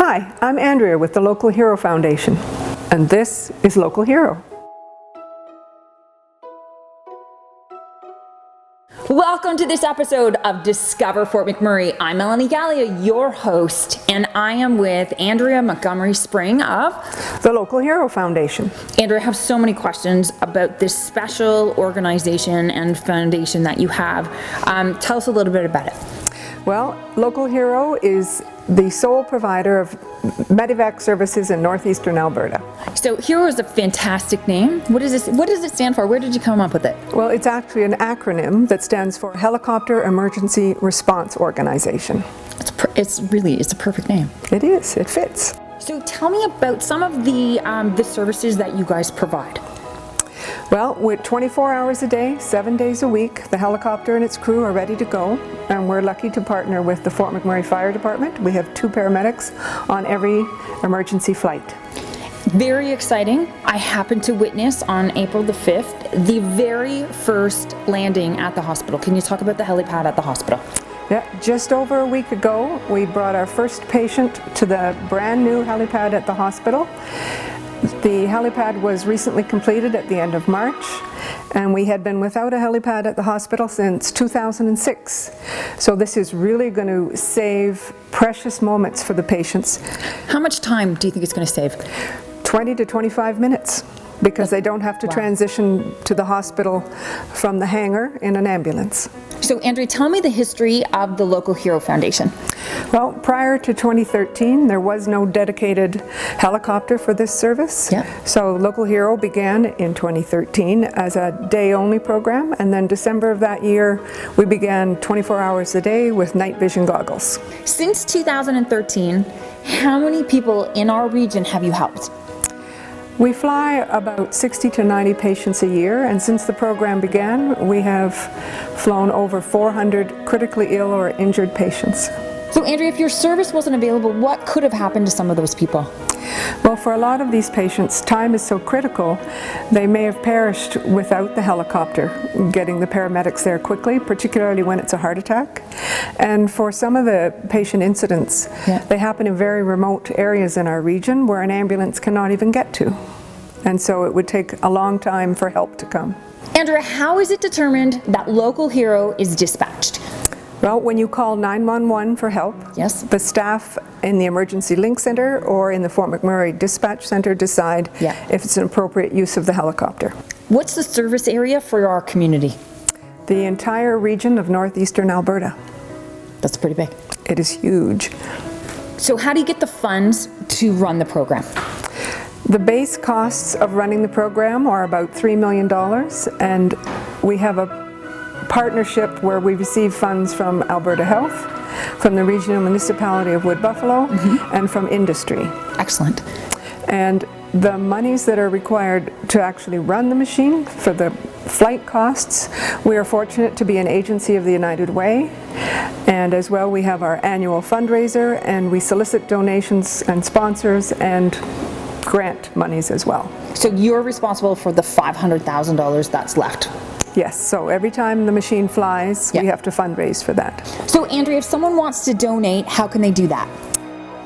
Hi, I'm Andrea with the Local Hero Foundation, and this is Local Hero. Welcome to this episode of Discover Fort McMurray. I'm Melanie Galea, your host, and I am with Andrea Montgomery Spring of the Local Hero Foundation. Andrea, I have so many questions about this special organization and foundation that you have. Tell us a little bit about it. Well, Local Hero is the sole provider of medi-vac services in northeastern Alberta. So Hero is a fantastic name. What does it stand for? Where did you come up with it? Well, it's actually an acronym that stands for Helicopter Emergency Response Organization. It's a perfect name. It is. It fits. So tell me about some of the services that you guys provide. Well, with 24 hours a day, 7 days a week, the helicopter and its crew are ready to go, and we're lucky to partner with the Fort McMurray Fire Department. We have 2 paramedics on every emergency flight. Very exciting. I happened to witness on April the 5th the very first landing at the hospital. Can you talk about the helipad at the hospital? Yeah, just over a week ago, we brought our first patient to the brand new helipad at the hospital. The helipad was recently completed at the end of March, and we had been without a helipad at the hospital since 2006. So this is really going to save precious moments for the patients. How much time do you think it's going to save? 20 to 25 minutes, because they don't have to transition to the hospital from the hangar in an ambulance. So Andrea, tell me the history of the Local Hero Foundation. Well, prior to 2013, there was no dedicated helicopter for this service. Yeah. So Local Hero began in 2013 as a day-only program, and then December of that year, we began 24 hours a day with night vision goggles. Since 2013, how many people in our region have you helped? We fly about 60 to 90 patients a year, and since the program began, we have flown over 400 critically ill or injured patients. So Andrea, if your service wasn't available, what could have happened to some of those people? Well, for a lot of these patients, time is so critical, they may have perished without the helicopter getting the paramedics there quickly, particularly when it's a heart attack. And for some of the patient incidents, they happen in very remote areas in our region where an ambulance cannot even get to. And so it would take a long time for help to come. Andrea, how is it determined that Local Hero is dispatched? Well, when you call 911 for help, yes, the staff in the Emergency Link Center or in the Fort McMurray Dispatch Center decide if it's an appropriate use of the helicopter. What's the service area for our community? The entire region of northeastern Alberta. That's pretty big. It is huge. So how do you get the funds to run the program? The base costs of running the program are about $3 million, and we have a partnership where we receive funds from Alberta Health, from the Regional Municipality of Wood Buffalo, and from industry. Excellent. And the monies that are required to actually run the machine for the flight costs, we are fortunate to be an agency of the United Way, and as well we have our annual fundraiser, and we solicit donations and sponsors and grant monies as well. So you're responsible for the $500,000 that's left? Yes, so every time the machine flies, we have to fundraise for that. So Andrea, if someone wants to donate, how can they do that?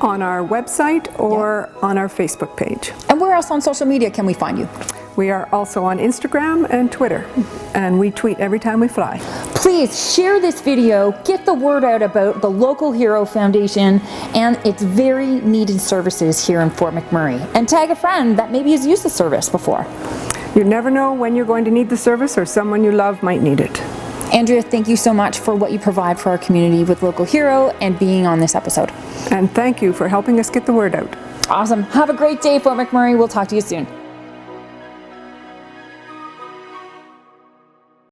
On our website or on our Facebook page. And where else on social media can we find you? We are also on Instagram and Twitter, and we tweet every time we fly. Please share this video, get the word out about the Local Hero Foundation and its very needed services here in Fort McMurray, and tag a friend that maybe has used the service before. You never know when you're going to need the service or someone you love might need it. Andrea, thank you so much for what you provide for our community with Local Hero and being on this episode. And thank you for helping us get the word out. Awesome. Have a great day, Fort McMurray. We'll talk to you soon.